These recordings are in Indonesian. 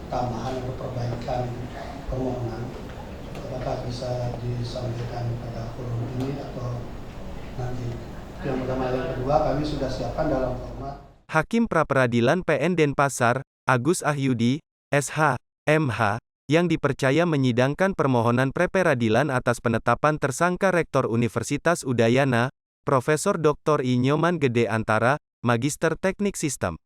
tambahan atau perbaikan permohonan. Apakah bisa disampaikan pada forum ini atau nanti? Yang pertama, yang kedua, kami sudah siapkan dalam format. Hakim Pra-Peradilan PN Denpasar, Agus Ahyudi, SH, MH, yang dipercaya menyidangkan permohonan pra-peradilan atas penetapan tersangka Rektor Universitas Udayana, Profesor Dr. I. Nyoman Gede Antara, Magister Teknik Sistem.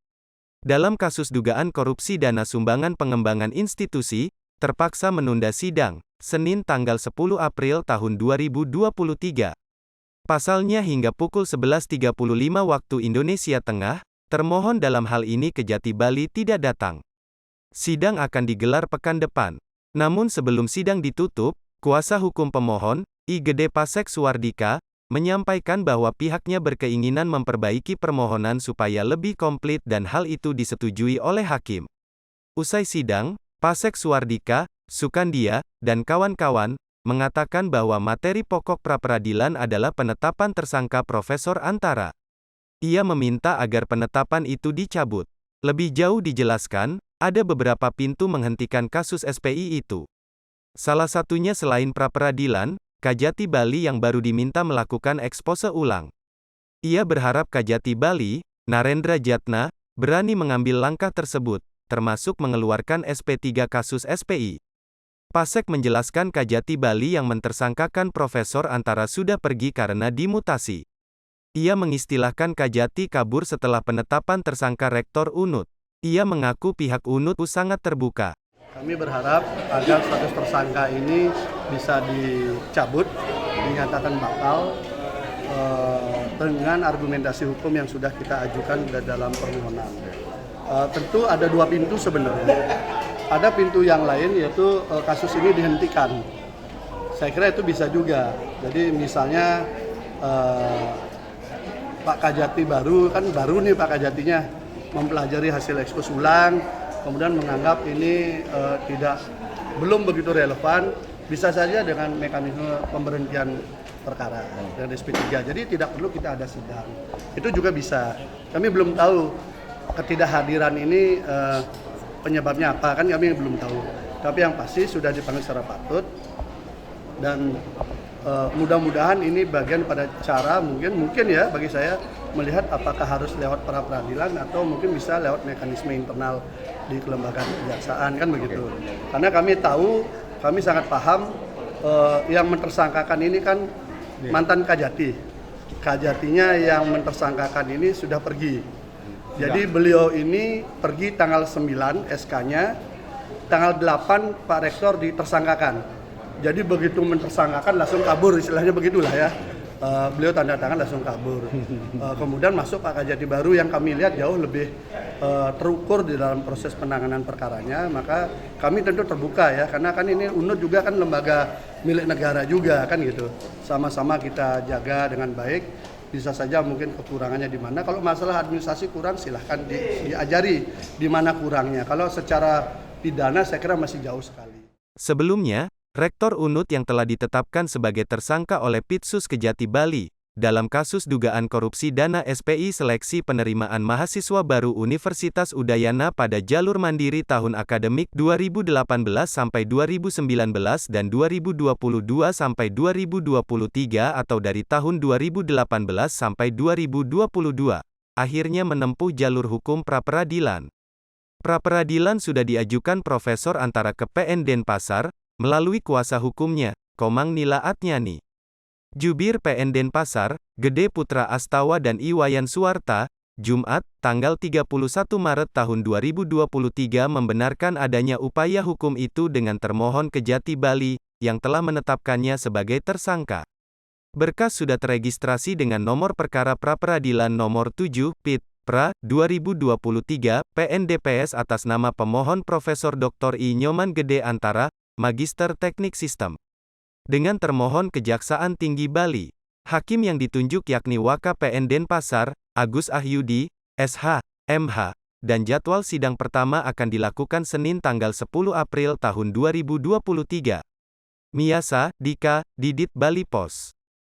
Dalam kasus dugaan korupsi dana sumbangan pengembangan institusi, terpaksa menunda sidang, Senin tanggal 10 April tahun 2023. Pasalnya hingga pukul 11.35 waktu Indonesia Tengah, termohon dalam hal ini Kejati Bali tidak datang. Sidang akan digelar pekan depan. Namun sebelum sidang ditutup, kuasa hukum pemohon, I. Gede Pasek Suwardika, menyampaikan bahwa pihaknya berkeinginan memperbaiki permohonan supaya lebih komplit dan hal itu disetujui oleh hakim. Usai sidang, Pasek Suwardika, Sukandia, dan kawan-kawan, mengatakan bahwa materi pokok pra-peradilan adalah penetapan tersangka Profesor Antara. Ia meminta agar penetapan itu dicabut. Lebih jauh dijelaskan, ada beberapa pintu menghentikan kasus SPI itu. Salah satunya selain pra-peradilan, Kajati Bali yang baru diminta melakukan ekspose ulang. Ia berharap Kajati Bali, Narendra Jatna, berani mengambil langkah tersebut, termasuk mengeluarkan SP3 kasus SPI. Pasek menjelaskan Kajati Bali yang mentersangkakan Profesor Antara sudah pergi karena dimutasi. Ia mengistilahkan Kajati kabur setelah penetapan tersangka Rektor UNUD. Ia mengaku pihak UNUD sangat terbuka. Kami berharap agar status tersangka ini bisa dicabut, dinyatakan batal, dengan argumentasi hukum yang sudah kita ajukan dalam permohonan. Tentu ada dua pintu sebenarnya. Ada pintu yang lain yaitu kasus ini dihentikan. Saya kira itu bisa juga. Jadi misalnya Pak Kajati baru nih Pak Kajatinya mempelajari hasil ekspos ulang, kemudian menganggap ini belum begitu relevan, bisa saja dengan mekanisme pemberhentian perkara dengan SP3. Jadi tidak perlu kita ada sidang. Itu juga bisa. Kami belum tahu ketidakhadiran ini penyebabnya apa, kan kami belum tahu. Tapi yang pasti sudah dipanggil secara patut dan mudah-mudahan ini bagian pada cara mungkin ya bagi saya melihat apakah harus lewat pra-peradilan atau mungkin bisa lewat mekanisme internal di kelembagaan kejaksaan, kan begitu. Karena kami sangat paham yang mentersangkakan ini kan mantan Kajati. Kajatinya yang mentersangkakan ini sudah pergi. Jadi beliau ini pergi tanggal 9 SK-nya, tanggal 8 Pak Rektor ditersangkakan. Jadi begitu mentersangkakan langsung kabur, istilahnya begitulah ya. Beliau tanda tangan langsung kabur. Kemudian masuk Pak Kajati baru yang kami lihat jauh lebih terukur di dalam proses penanganan perkaranya. Maka kami tentu terbuka ya, karena kan ini UNUD juga kan lembaga milik negara juga kan gitu. Sama-sama kita jaga dengan baik. Bisa saja mungkin kekurangannya di mana. Kalau masalah administrasi kurang silahkan diajari di mana kurangnya. Kalau secara pidana saya kira masih jauh sekali. Sebelumnya, Rektor UNUD yang telah ditetapkan sebagai tersangka oleh Pitsus Kejati Bali, dalam kasus dugaan korupsi dana SPI seleksi penerimaan mahasiswa baru Universitas Udayana pada jalur mandiri tahun akademik 2018-2019 dan 2022-2023 atau dari tahun 2018 sampai 2022, akhirnya menempuh jalur hukum pra-peradilan. Pra-peradilan sudah diajukan Profesor Antara ke PN Denpasar, melalui kuasa hukumnya, Komang Nila Atnyani. Jubir PN Denpasar, Gede Putra Astawa dan Iwayan Suwarta, Jumat, tanggal 31 Maret tahun 2023 membenarkan adanya upaya hukum itu dengan termohon Kejati Bali, yang telah menetapkannya sebagai tersangka. Berkas sudah teregistrasi dengan nomor perkara pra-peradilan nomor 7, PIT, PRA, 2023, PNDPS atas nama pemohon Profesor Dr. I. Nyoman Gede Antara, Magister Teknik Sistem. Dengan termohon Kejaksaan Tinggi Bali, hakim yang ditunjuk yakni Waka PN Denpasar, Agus Ahyudi, SH, MH, dan jadwal sidang pertama akan dilakukan Senin tanggal 10 April tahun 2023. Miasa, Dika, Didit Bali Pos.